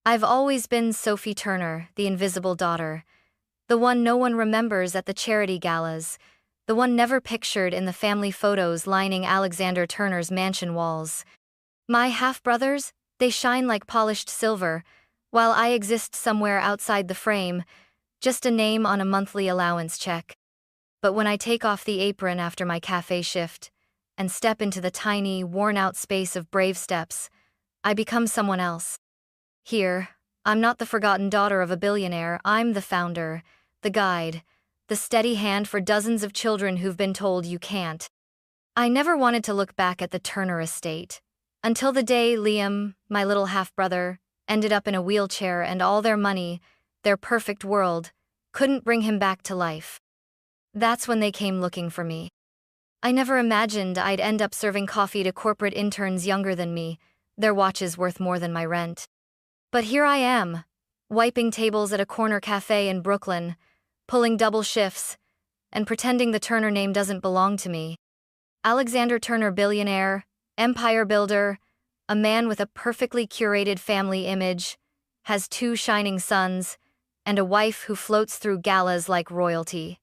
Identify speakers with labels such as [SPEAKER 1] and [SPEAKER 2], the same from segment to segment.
[SPEAKER 1] I've always been Sophie Turner, the invisible daughter. The one no one remembers at the charity galas. The one never pictured in the family photos lining Alexander Turner's mansion walls. My half-brothers, they shine like polished silver, while I exist somewhere outside the frame, just a name on a monthly allowance check. But when I take off the apron after my cafe shift and step into the tiny, worn-out space of BraveSteps, I become someone else. Here, I'm not the forgotten daughter of a billionaire, I'm the founder, the guide, the steady hand for dozens of children who've been told you can't. I never wanted to look back at the Turner estate, until the day Liam, my little half-brother, ended up in a wheelchair and all their money, their perfect world, couldn't bring him back to life. That's when they came looking for me. I never imagined I'd end up serving coffee to corporate interns younger than me, their watches worth more than my rent. But here I am, wiping tables at a corner cafe in Brooklyn, pulling double shifts, and pretending the Turner name doesn't belong to me. Alexander Turner, billionaire, empire builder, a man with a perfectly curated family image, has 2 shining sons, and a wife who floats through galas like royalty.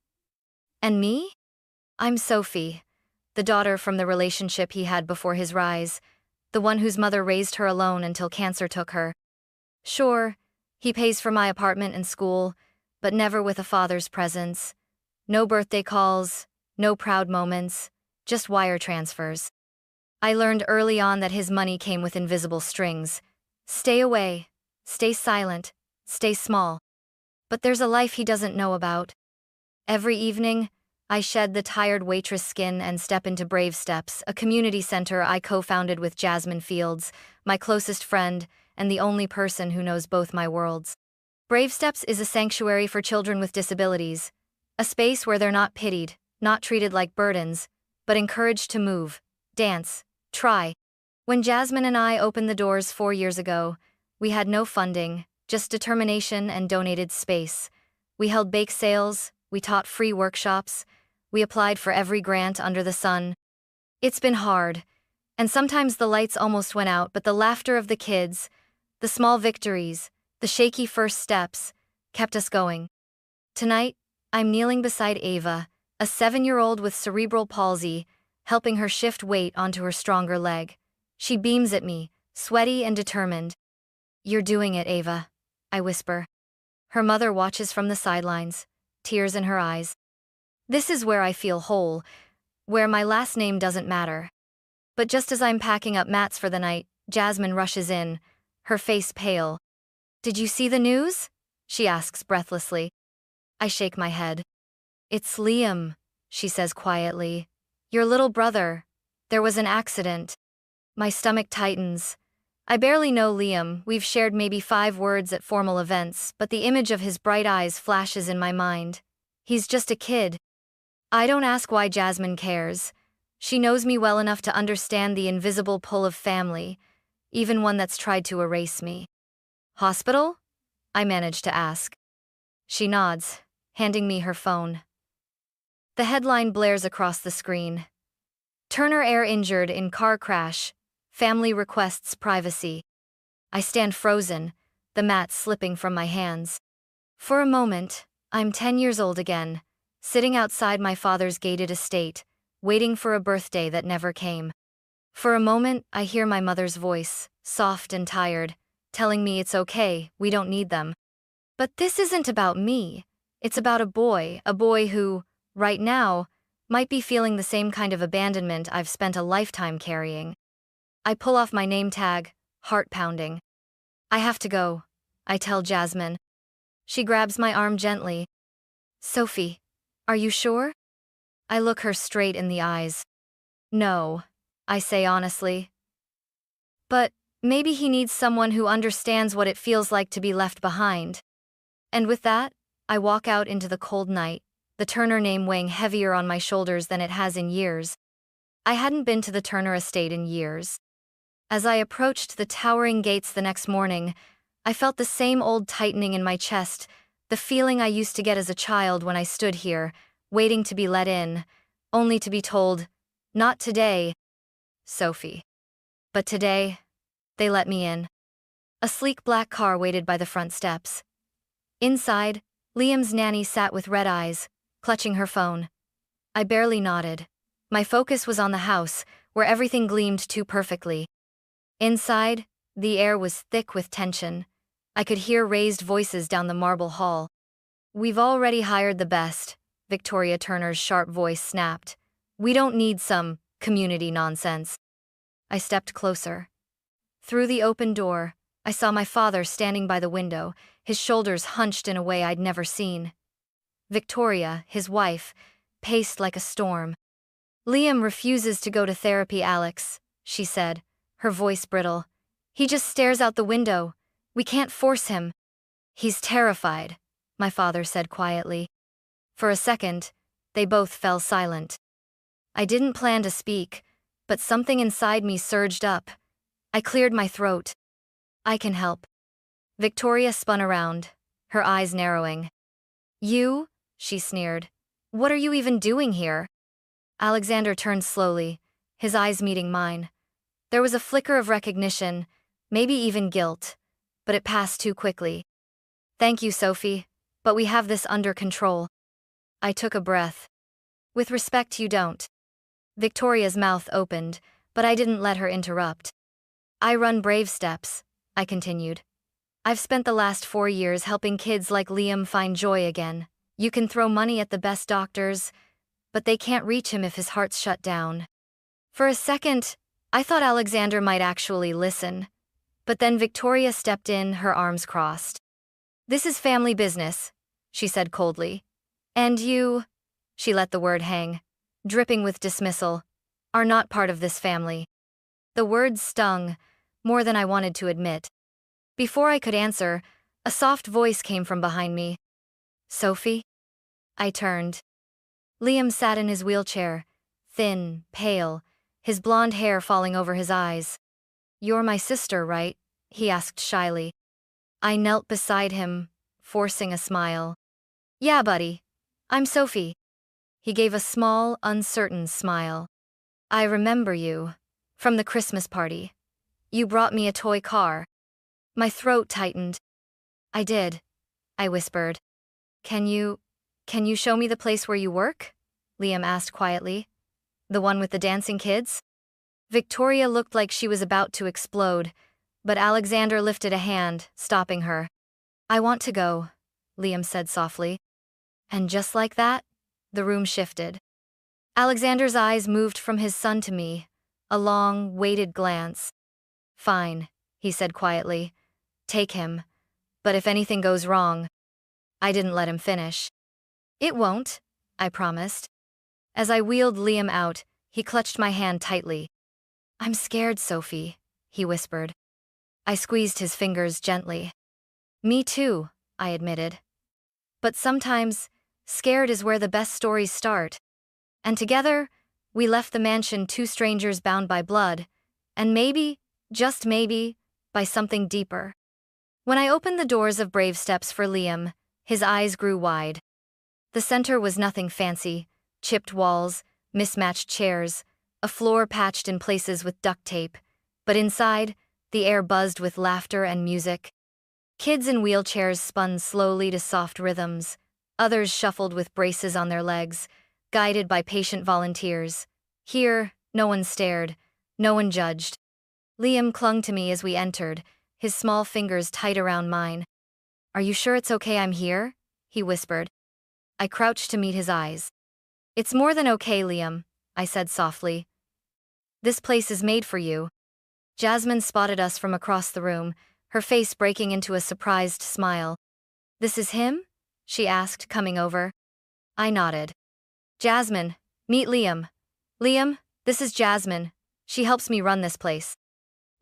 [SPEAKER 1] And me? I'm Sophie, the daughter from the relationship he had before his rise, the one whose mother raised her alone until cancer took her. Sure, he pays for my apartment and school, but never with a father's presence. No birthday calls, no proud moments, just wire transfers. I learned early on that his money came with invisible strings. Stay away, stay silent, stay small. But there's a life he doesn't know about. Every evening, I shed the tired waitress skin and step into BraveSteps, a community center I co-founded with Jasmine Fields, my closest friend, and the only person who knows both my worlds. BraveSteps is a sanctuary for children with disabilities, a space where they're not pitied, not treated like burdens, but encouraged to move, dance, try. When Jasmine and I opened the doors 4 years ago, we had no funding, just determination and donated space. We held bake sales, we taught free workshops, we applied for every grant under the sun. It's been hard, and sometimes the lights almost went out, but the laughter of the kids, the small victories, the shaky first steps, kept us going. Tonight, I'm kneeling beside Ava, a 7-year-old with cerebral palsy, helping her shift weight onto her stronger leg. She beams at me, sweaty and determined. "You're doing it, Ava," I whisper. Her mother watches from the sidelines, tears in her eyes. This is where I feel whole, where my last name doesn't matter. But just as I'm packing up mats for the night, Jasmine rushes in, her face pale. "Did you see the news?" she asks breathlessly. I shake my head. "It's Liam," she says quietly. "Your little brother. There was an accident." My stomach tightens. I barely know Liam, we've shared maybe 5 words at formal events, but the image of his bright eyes flashes in my mind. He's just a kid. I don't ask why Jasmine cares. She knows me well enough to understand the invisible pull of family, even one that's tried to erase me. "Hospital?" I manage to ask. She nods, handing me her phone. The headline blares across the screen. "Turner heir injured in car crash. Family requests privacy." I stand frozen, the mat slipping from my hands. For a moment, I'm 10 years old again, sitting outside my father's gated estate, waiting for a birthday that never came. For a moment, I hear my mother's voice, soft and tired, telling me it's okay, we don't need them. But this isn't about me. It's about a boy who, right now, might be feeling the same kind of abandonment I've spent a lifetime carrying. I pull off my name tag, heart pounding. "I have to go," I tell Jasmine. She grabs my arm gently. "Sophie, are you sure?" I look her straight in the eyes. "No," I say honestly. "But maybe he needs someone who understands what it feels like to be left behind." And with that, I walk out into the cold night, the Turner name weighing heavier on my shoulders than it has in years. I hadn't been to the Turner estate in years. As I approached the towering gates the next morning, I felt the same old tightening in my chest, the feeling I used to get as a child when I stood here, waiting to be let in, only to be told, "Not today, Sophie." But today, they let me in. A sleek black car waited by the front steps. Inside, Liam's nanny sat with red eyes, clutching her phone. I barely nodded. My focus was on the house, where everything gleamed too perfectly. Inside, the air was thick with tension. I could hear raised voices down the marble hall. "We've already hired the best," Victoria Turner's sharp voice snapped. "We don't need some community nonsense." I stepped closer. Through the open door, I saw my father standing by the window, his shoulders hunched in a way I'd never seen. Victoria, his wife, paced like a storm. "Liam refuses to go to therapy, Alex," she said, her voice brittle. "He just stares out the window. We can't force him." "He's terrified," my father said quietly. For a second, they both fell silent. I didn't plan to speak, but something inside me surged up. I cleared my throat. "I can help." Victoria spun around, her eyes narrowing. "You?" she sneered. "What are you even doing here?" Alexander turned slowly, his eyes meeting mine. There was a flicker of recognition, maybe even guilt, but it passed too quickly. "Thank you, Sophie, but we have this under control." I took a breath. "With respect, you don't." Victoria's mouth opened, but I didn't let her interrupt. "I run BraveSteps," I continued. "I've spent the last 4 years helping kids like Liam find joy again. You can throw money at the best doctors, but they can't reach him if his heart's shut down." For a second, I thought Alexander might actually listen, but then Victoria stepped in, her arms crossed. "This is family business," she said coldly. "And you," she let the word hang, dripping with dismissal, "are not part of this family." The words stung, more than I wanted to admit. Before I could answer, a soft voice came from behind me. "Sophie?" I turned. Liam sat in his wheelchair, thin, pale, his blonde hair falling over his eyes. "You're my sister, right?" he asked shyly. I knelt beside him, forcing a smile. "Yeah, buddy. I'm Sophie." He gave a small, uncertain smile. "I remember you. From the Christmas party. You brought me a toy car." My throat tightened. "I did," I whispered. Can you show me the place where you work?" Liam asked quietly. "The one with the dancing kids?" Victoria looked like she was about to explode, but Alexander lifted a hand, stopping her. "I want to go," Liam said softly. And just like that, the room shifted. Alexander's eyes moved from his son to me, a long, weighted glance. "Fine," he said quietly. "Take him. But if anything goes wrong..." I didn't let him finish. "It won't," I promised. As I wheeled Liam out, he clutched my hand tightly. "I'm scared, Sophie," he whispered. I squeezed his fingers gently. "Me too," I admitted. But sometimes, scared is where the best stories start. And together, we left the mansion, two strangers bound by blood, and maybe, just maybe, by something deeper. When I opened the doors of BraveSteps for Liam, his eyes grew wide. The center was nothing fancy: chipped walls, mismatched chairs, a floor patched in places with duct tape, but inside, the air buzzed with laughter and music. Kids in wheelchairs spun slowly to soft rhythms, others shuffled with braces on their legs, guided by patient volunteers. Here, no one stared, no one judged. Liam clung to me as we entered, his small fingers tight around mine. "Are you sure it's okay I'm here?" he whispered. I crouched to meet his eyes. "It's more than okay, Liam," I said softly. "This place is made for you." Jasmine spotted us from across the room, her face breaking into a surprised smile. "This is him?" she asked, coming over. I nodded. "Jasmine, meet Liam. Liam, this is Jasmine. She helps me run this place."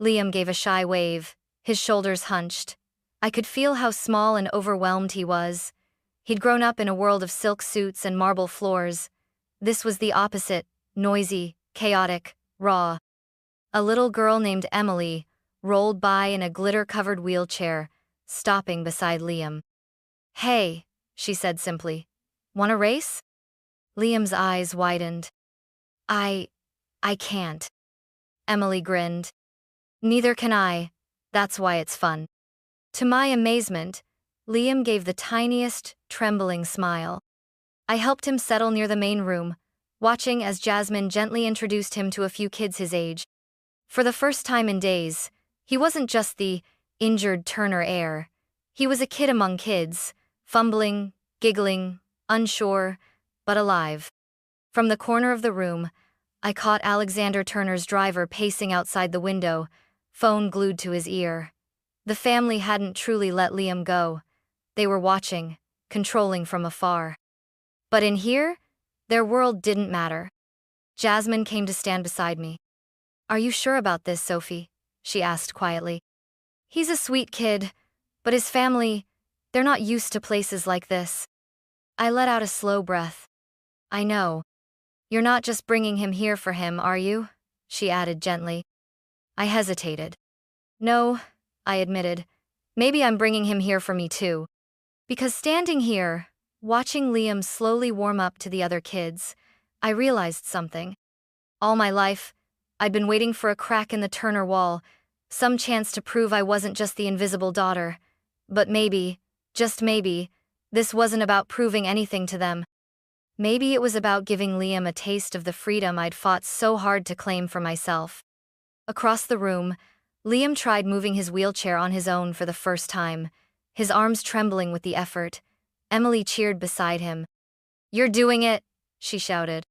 [SPEAKER 1] Liam gave a shy wave, his shoulders hunched. I could feel how small and overwhelmed he was. He'd grown up in a world of silk suits and marble floors. This was the opposite: noisy, chaotic, raw. A little girl named Emily rolled by in a glitter-covered wheelchair, stopping beside Liam. "Hey," she said simply. "Want a race?" Liam's eyes widened. I can't." Emily grinned. "Neither can I. That's why it's fun. To my amazement, Liam gave the tiniest, trembling smile. I helped him settle near the main room, watching as Jasmine gently introduced him to a few kids his age. For the first time in days, he wasn't just the injured Turner heir. He was a kid among kids, fumbling, giggling, unsure, but alive. From the corner of the room, I caught Alexander Turner's driver pacing outside the window, phone glued to his ear. The family hadn't truly let Liam go. They were watching, controlling from afar. But in here, their world didn't matter. Jasmine came to stand beside me. "Are you sure about this, Sophie?" she asked quietly. "He's a sweet kid, but his family, they're not used to places like this." I let out a slow breath. "I know. You're not just bringing him here for him, are you?" she added gently. I hesitated. "No," I admitted. "Maybe I'm bringing him here for me too." Because standing here, watching Liam slowly warm up to the other kids, I realized something. All my life, I'd been waiting for a crack in the Turner wall, some chance to prove I wasn't just the invisible daughter. But maybe, just maybe, this wasn't about proving anything to them. Maybe it was about giving Liam a taste of the freedom I'd fought so hard to claim for myself. Across the room, Liam tried moving his wheelchair on his own for the first time, his arms trembling with the effort. Emily cheered beside him. "You're doing it," she shouted.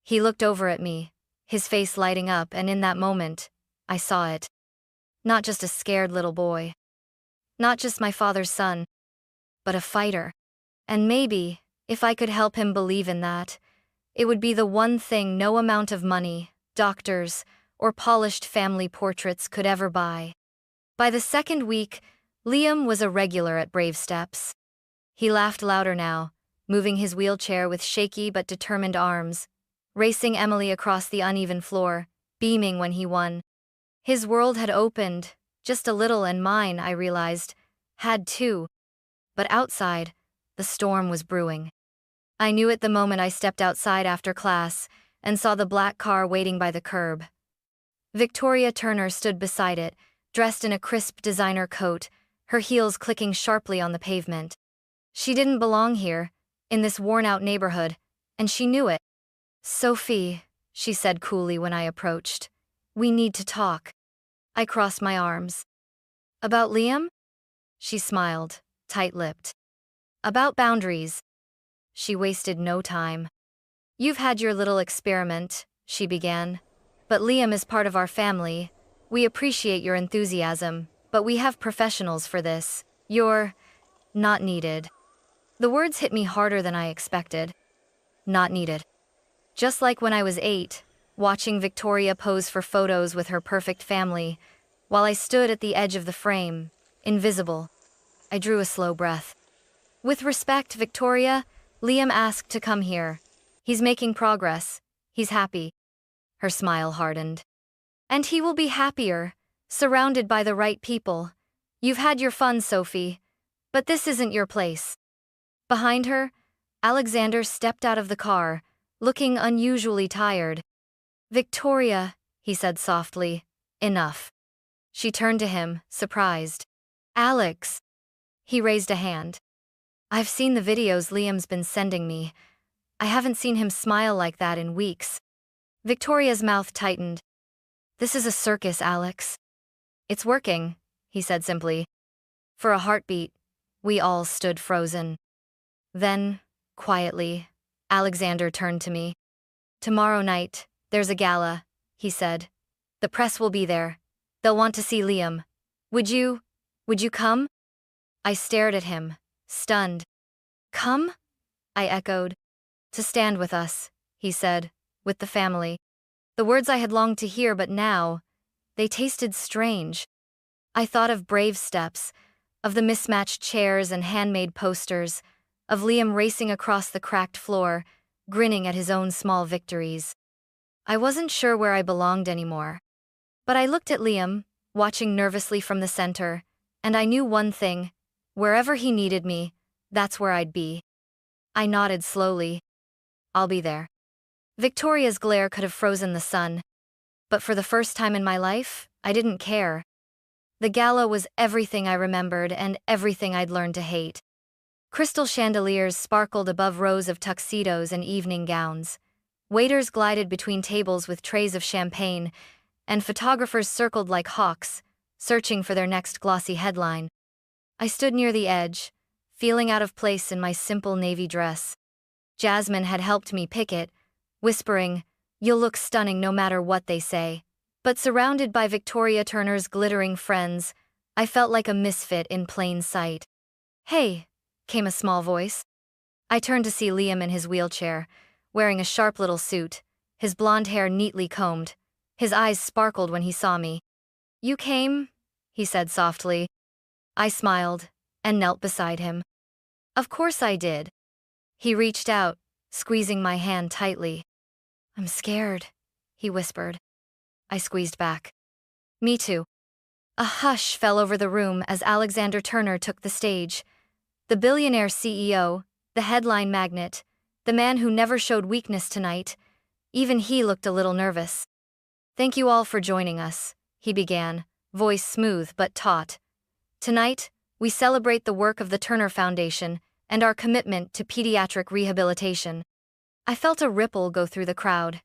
[SPEAKER 1] He looked over at me, his face lighting up, and in that moment, I saw it. Not just a scared little boy. Not just my father's son. But a fighter. And maybe, if I could help him believe in that, it would be the one thing no amount of money, doctors, or polished family portraits could ever buy. By the second week, Liam was a regular at BraveSteps. He laughed louder now, moving his wheelchair with shaky but determined arms, racing Emily across the uneven floor, beaming when he won. His world had opened, just a little, and mine, I realized, had too. But outside, the storm was brewing. I knew it the moment I stepped outside after class and saw the black car waiting by the curb. Victoria Turner stood beside it, dressed in a crisp designer coat, her heels clicking sharply on the pavement. She didn't belong here, in this worn-out neighborhood, and she knew it. "Sophie," she said coolly when I approached. "We need to talk." I crossed my arms. "About Liam?" She smiled, tight-lipped. "About boundaries." She wasted no time. "You've had your little experiment," she began. "But Liam is part of our family. We appreciate your enthusiasm, but we have professionals for this. You're not needed." The words hit me harder than I expected. Not needed. Just like when I was 8, watching Victoria pose for photos with her perfect family, while I stood at the edge of the frame, invisible. I drew a slow breath. "With respect, Victoria, Liam asked to come here. He's making progress. He's happy." Her smile hardened. "And he will be happier, surrounded by the right people. You've had your fun, Sophie, but this isn't your place." Behind her, Alexander stepped out of the car, looking unusually tired. "Victoria," he said softly, "enough." She turned to him, surprised. "Alex." He raised a hand. "I've seen the videos Liam's been sending me. I haven't seen him smile like that in weeks." Victoria's mouth tightened. "This is a circus, Alex." "It's working," he said simply. For a heartbeat, we all stood frozen. Then, quietly, Alexander turned to me. "Tomorrow night, there's a gala," he said. "The press will be there. They'll want to see Liam. Would you come?" I stared at him, stunned. "Come?" I echoed. "To stand with us," he said, "with the family." The words I had longed to hear, but now, they tasted strange. I thought of BraveSteps, of the mismatched chairs and handmade posters, of Liam racing across the cracked floor, grinning at his own small victories. I wasn't sure where I belonged anymore. But I looked at Liam, watching nervously from the center, and I knew one thing: wherever he needed me, that's where I'd be. I nodded slowly. "I'll be there." Victoria's glare could have frozen the sun. But for the first time in my life, I didn't care. The gala was everything I remembered and everything I'd learned to hate. Crystal chandeliers sparkled above rows of tuxedos and evening gowns. Waiters glided between tables with trays of champagne, and photographers circled like hawks, searching for their next glossy headline. I stood near the edge, feeling out of place in my simple navy dress. Jasmine had helped me pick it, whispering, "You'll look stunning no matter what they say." But surrounded by Victoria Turner's glittering friends, I felt like a misfit in plain sight. "Hey," came a small voice. I turned to see Liam in his wheelchair, wearing a sharp little suit, his blonde hair neatly combed. His eyes sparkled when he saw me. "You came?" he said softly. I smiled and knelt beside him. "Of course I did." He reached out, squeezing my hand tightly. "I'm scared," he whispered. I squeezed back. "Me too." A hush fell over the room as Alexander Turner took the stage. The billionaire CEO, the headline magnate, the man who never showed weakness tonight, even he looked a little nervous. "Thank you all for joining us," he began, voice smooth but taut. "Tonight, we celebrate the work of the Turner Foundation and our commitment to pediatric rehabilitation." I felt a ripple go through the crowd.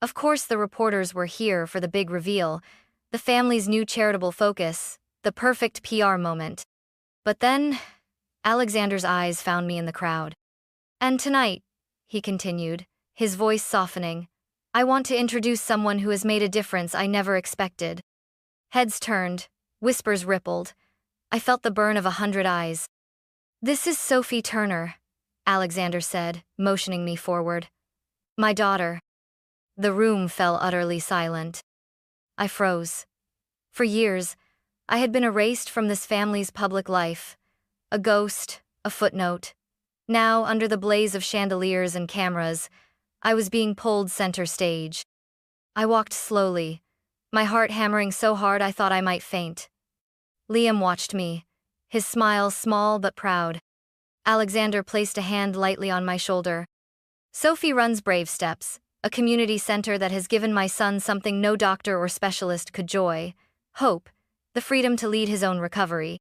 [SPEAKER 1] Of course, the reporters were here for the big reveal, the family's new charitable focus, the perfect PR moment. But then, Alexander's eyes found me in the crowd. "And tonight," he continued, his voice softening, "I want to introduce someone who has made a difference I never expected." Heads turned, whispers rippled. I felt the burn of 100 eyes. "This is Sophie Turner," Alexander said, motioning me forward. "My daughter." The room fell utterly silent. I froze. For years, I had been erased from this family's public life, a ghost, a footnote. Now, under the blaze of chandeliers and cameras, I was being pulled center stage. I walked slowly, my heart hammering so hard I thought I might faint. Liam watched me, his smile small but proud. Alexander placed a hand lightly on my shoulder. "Sophie runs BraveSteps, a community center that has given my son something no doctor or specialist could joy, hope, the freedom to lead his own recovery."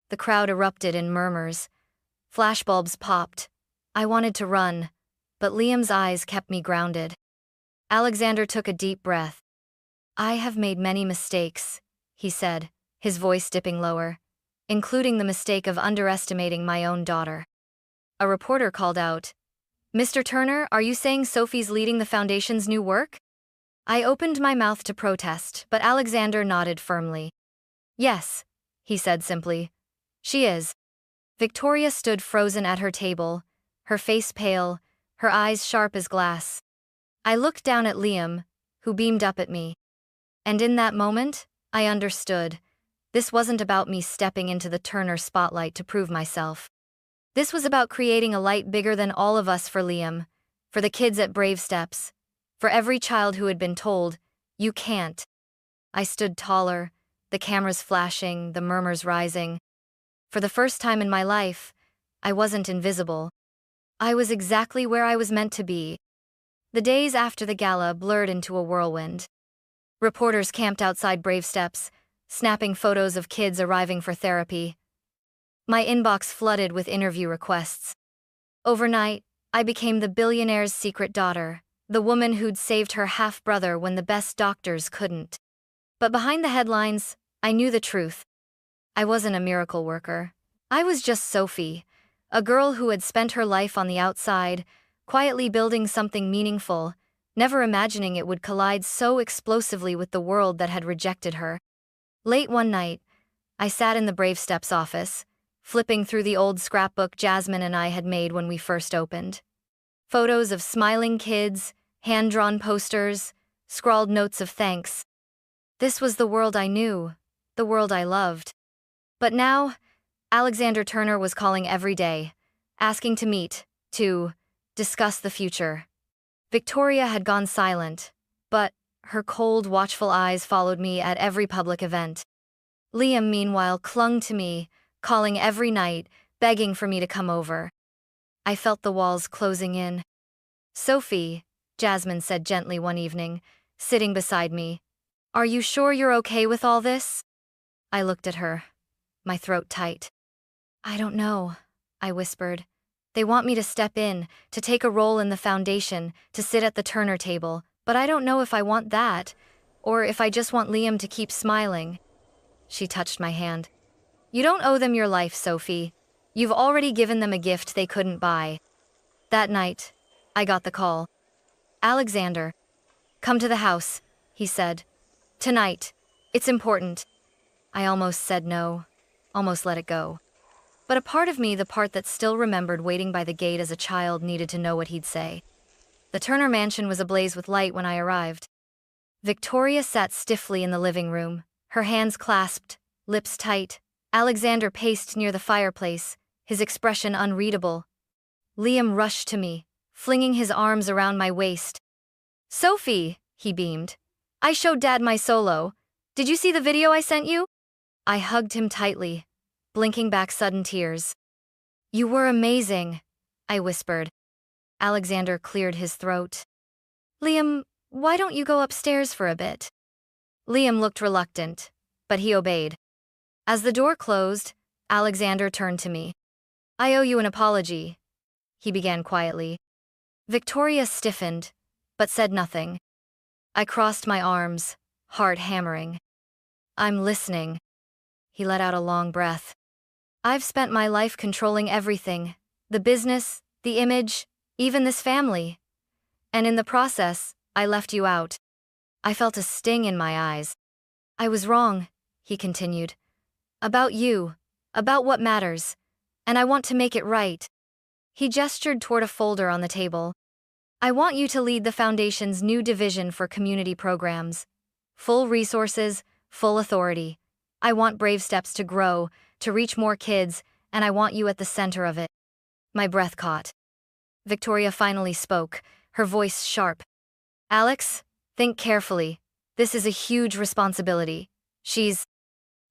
[SPEAKER 1] The crowd erupted in murmurs. Flashbulbs popped. I wanted to run, but Liam's eyes kept me grounded. Alexander took a deep breath. "I have made many mistakes," he said, his voice dipping lower, "including the mistake of underestimating my own daughter." A reporter called out, "Mr. Turner, are you saying Sophie's leading the foundation's new work?" I opened my mouth to protest, but Alexander nodded firmly. "Yes," he said simply. "She is." Victoria stood frozen at her table, her face pale, her eyes sharp as glass. I looked down at Liam, who beamed up at me. And in that moment, I understood. This wasn't about me stepping into the Turner spotlight to prove myself. This was about creating a light bigger than all of us for Liam, for the kids at BraveSteps, for every child who had been told, "You can't." I stood taller, the cameras flashing, the murmurs rising. For the first time in my life, I wasn't invisible. I was exactly where I was meant to be. The days after the gala blurred into a whirlwind. Reporters camped outside BraveSteps, snapping photos of kids arriving for therapy. My inbox flooded with interview requests. Overnight, I became the billionaire's secret daughter, the woman who'd saved her half-brother when the best doctors couldn't. But behind the headlines, I knew the truth. I wasn't a miracle worker. I was just Sophie, a girl who had spent her life on the outside, quietly building something meaningful, never imagining it would collide so explosively with the world that had rejected her. Late one night, I sat in the BraveSteps office, flipping through the old scrapbook Jasmine and I had made when we first opened. Photos of smiling kids, hand-drawn posters, scrawled notes of thanks. This was the world I knew, the world I loved. But now, Alexander Turner was calling every day, asking to meet, to discuss the future. Victoria had gone silent, but her cold, watchful eyes followed me at every public event. Liam, meanwhile, clung to me, calling every night, begging for me to come over. I felt the walls closing in. "Sophie," Jasmine said gently one evening, sitting beside me, "are you sure you're okay with all this?" I looked at her, my throat tight. I don't know, I whispered. They want me to step in, to take a role in the foundation, to sit at the Turner table, but I don't know if I want that, or if I just want Liam to keep smiling. She touched my hand. You don't owe them your life, Sophie. You've already given them a gift they couldn't buy. That night, I got the call. Alexander, come to the house, he said. Tonight. It's important. I almost said no, almost let it go. But a part of me, the part that still remembered waiting by the gate as a child, needed to know what he'd say. The Turner mansion was ablaze with light when I arrived. Victoria sat stiffly in the living room, her hands clasped, lips tight. Alexander paced near the fireplace, his expression unreadable. Liam rushed to me, flinging his arms around my waist. Sophie, he beamed. I showed Dad my solo. Did you see the video I sent you? I hugged him tightly, blinking back sudden tears. You were amazing, I whispered. Alexander cleared his throat. Liam, why don't you go upstairs for a bit? Liam looked reluctant, but he obeyed. As the door closed, Alexander turned to me. I owe you an apology, he began quietly. Victoria stiffened, but said nothing. I crossed my arms, heart hammering. I'm listening. He let out a long breath. I've spent my life controlling everything, the business, the image, even this family. And in the process, I left you out. I felt a sting in my eyes. I was wrong, he continued. About you, about what matters, and I want to make it right. He gestured toward a folder on the table. I want you to lead the Foundation's new division for community programs. Full resources, full authority. I want BraveSteps to grow, to reach more kids, and I want you at the center of it. My breath caught. Victoria finally spoke, her voice sharp. Alex, think carefully. This is a huge responsibility.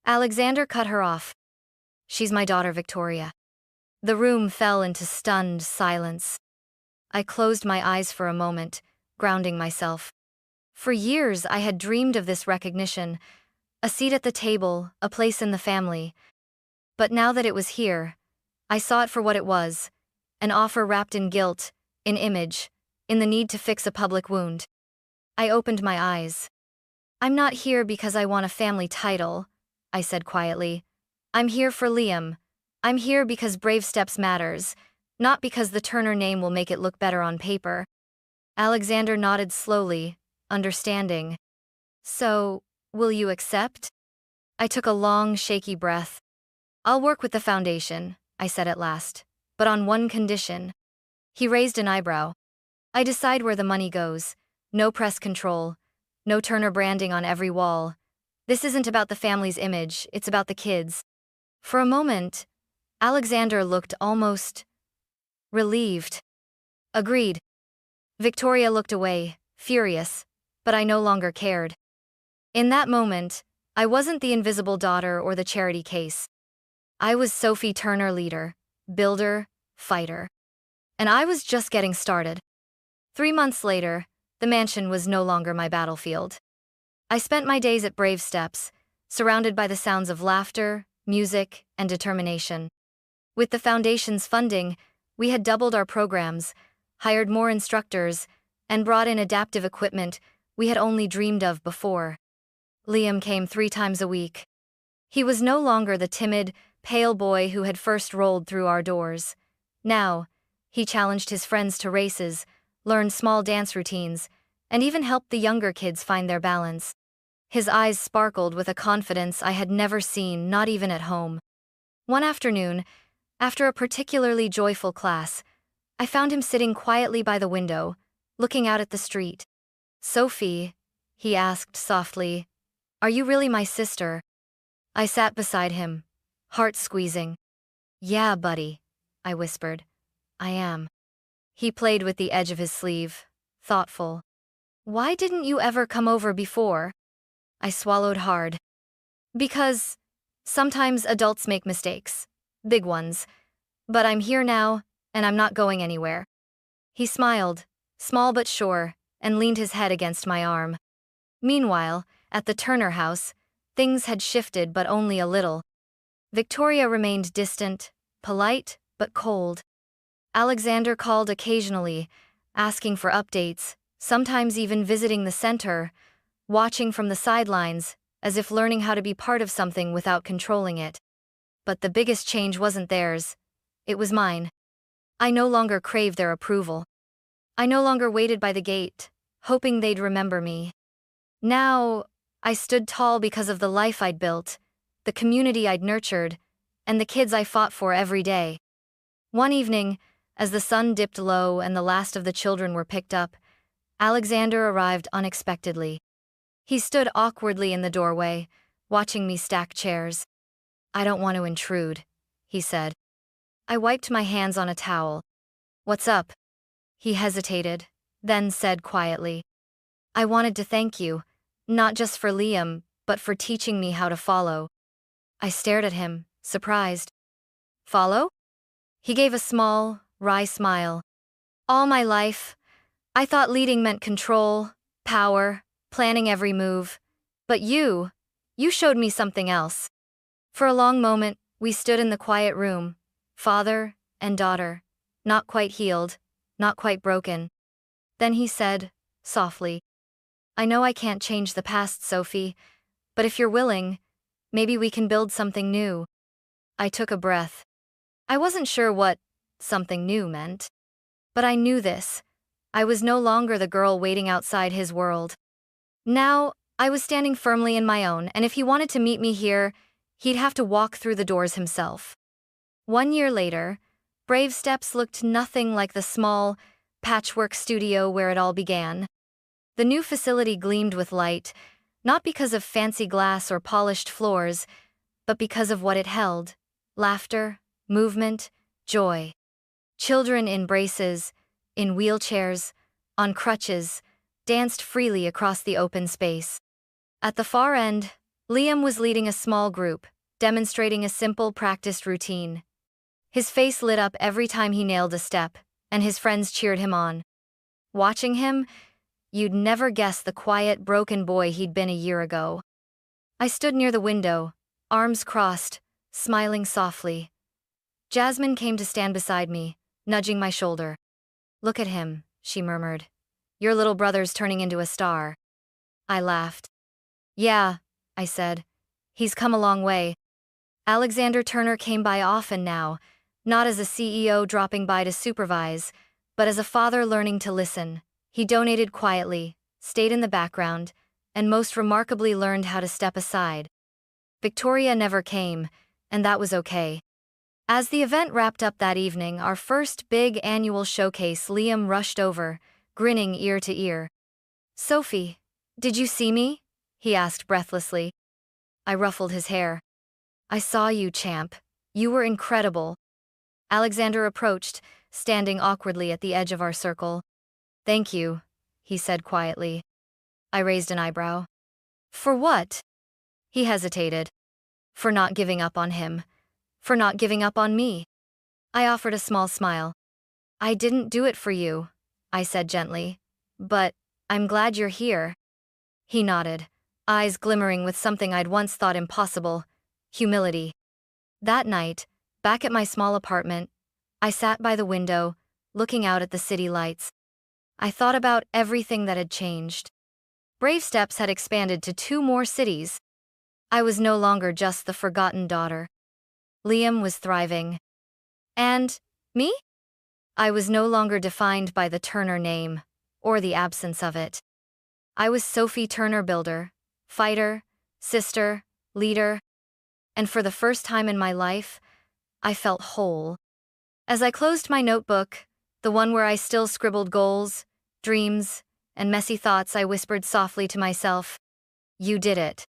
[SPEAKER 1] Alexander cut her off. She's my daughter, Victoria. The room fell into stunned silence. I closed my eyes for a moment, grounding myself. For years I had dreamed of this recognition, a seat at the table, a place in the family. But now that it was here, I saw it for what it was, an offer wrapped in guilt, in image, in the need to fix a public wound. I opened my eyes. I'm not here because I want a family title, I said quietly. I'm here for Liam. I'm here because BraveSteps matters, not because the Turner name will make it look better on paper. Alexander nodded slowly, understanding. So, will you accept? I took a long, shaky breath. I'll work with the Foundation, I said at last, but on one condition. He raised an eyebrow. I decide where the money goes. No press control. No Turner branding on every wall. This isn't about the family's image, it's about the kids. For a moment, Alexander looked almost relieved. Agreed. Victoria looked away, furious, but I no longer cared. In that moment, I wasn't the invisible daughter or the charity case. I was Sophie Turner, leader, builder, fighter. And I was just getting started. 3 months later, the mansion was no longer my battlefield. I spent my days at BraveSteps, surrounded by the sounds of laughter, music, and determination. With the Foundation's funding, we had doubled our programs, hired more instructors, and brought in adaptive equipment we had only dreamed of before. Liam came 3 times a week. He was no longer the timid, pale boy who had first rolled through our doors. Now, he challenged his friends to races, learned small dance routines, and even helped the younger kids find their balance. His eyes sparkled with a confidence I had never seen, not even at home. One afternoon, after a particularly joyful class, I found him sitting quietly by the window, looking out at the street. Sophie, he asked softly, are you really my sister? I sat beside him, heart squeezing. Yeah, buddy, I whispered. I am. He played with the edge of his sleeve, thoughtful. Why didn't you ever come over before? I swallowed hard. Because sometimes adults make mistakes, big ones. But I'm here now, and I'm not going anywhere. He smiled, small but sure, and leaned his head against my arm. Meanwhile, at the Turner house, Things had shifted, but only a little. Victoria remained distant, polite, but cold. Alexander called occasionally, asking for updates, sometimes even visiting the center, watching from the sidelines, as if learning how to be part of something without controlling it. But the biggest change wasn't theirs. It was mine. I no longer craved their approval. I no longer waited by the gate, hoping they'd remember me. Now, I stood tall because of the life I'd built, the community I'd nurtured, and the kids I fought for every day. One evening, as the sun dipped low and the last of the children were picked up, Alexander arrived unexpectedly. He stood awkwardly in the doorway, watching me stack chairs. "I don't want to intrude," he said. I wiped my hands on a towel. "What's up?" He hesitated, then said quietly, "I wanted to thank you, not just for Liam, but for teaching me how to follow." I stared at him, surprised. "Follow?" He gave a small, wry smile. "All my life, I thought leading meant control, power, planning every move. But you showed me something else." For a long moment, we stood in the quiet room, father and daughter, not quite healed, not quite broken. Then he said, softly, "I know I can't change the past, Sophie, but if you're willing, maybe we can build something new." I took a breath. I wasn't sure what something new meant. But I knew this. I was no longer the girl waiting outside his world. Now, I was standing firmly in my own, and if he wanted to meet me here, he'd have to walk through the doors himself. 1 year later, BraveSteps looked nothing like the small, patchwork studio where it all began. The new facility gleamed with light, not because of fancy glass or polished floors, but because of what it held: laughter, movement, joy. Children in braces, in wheelchairs, on crutches, danced freely across the open space. At the far end, Liam was leading a small group, demonstrating a simple, practiced routine. His face lit up every time he nailed a step, and his friends cheered him on. Watching him, you'd never guess the quiet, broken boy he'd been a year ago. I stood near the window, arms crossed, smiling softly. Jasmine came to stand beside me, nudging my shoulder. "Look at him," she murmured. "Your little brother's turning into a star." I laughed. "Yeah," I said. "He's come a long way." Alexander Turner came by often now, not as a CEO dropping by to supervise, but as a father learning to listen. He donated quietly, stayed in the background, and most remarkably learned how to step aside. Victoria never came, and that was okay. As the event wrapped up that evening, our first big annual showcase, Liam rushed over, grinning ear to ear. "Sophie, did you see me?" he asked breathlessly. I ruffled his hair. "I saw you, champ. You were incredible." Alexander approached, standing awkwardly at the edge of our circle. "Thank you," he said quietly. I raised an eyebrow. "For what?" He hesitated. "For not giving up on him. For not giving up on me." I offered a small smile. "I didn't do it for you," I said gently. "But I'm glad you're here." He nodded, eyes glimmering with something I'd once thought impossible: humility. That night, back at my small apartment, I sat by the window, looking out at the city lights. I thought about everything that had changed. BraveSteps had expanded to 2 more cities. I was no longer just the forgotten daughter. Liam was thriving. And me? I was no longer defined by the Turner name, or the absence of it. I was Sophie Turner, builder, fighter, sister, leader, and for the first time in my life, I felt whole. As I closed my notebook, the one where I still scribbled goals, dreams, and messy thoughts, I whispered softly to myself, "You did it."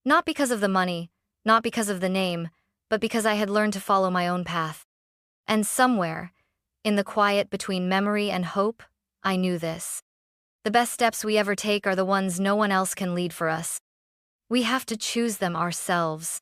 [SPEAKER 1] Not because of the money, not because of the name, but because I had learned to follow my own path. And somewhere, in the quiet between memory and hope, I knew this: the best steps we ever take are the ones no one else can lead for us. We have to choose them ourselves.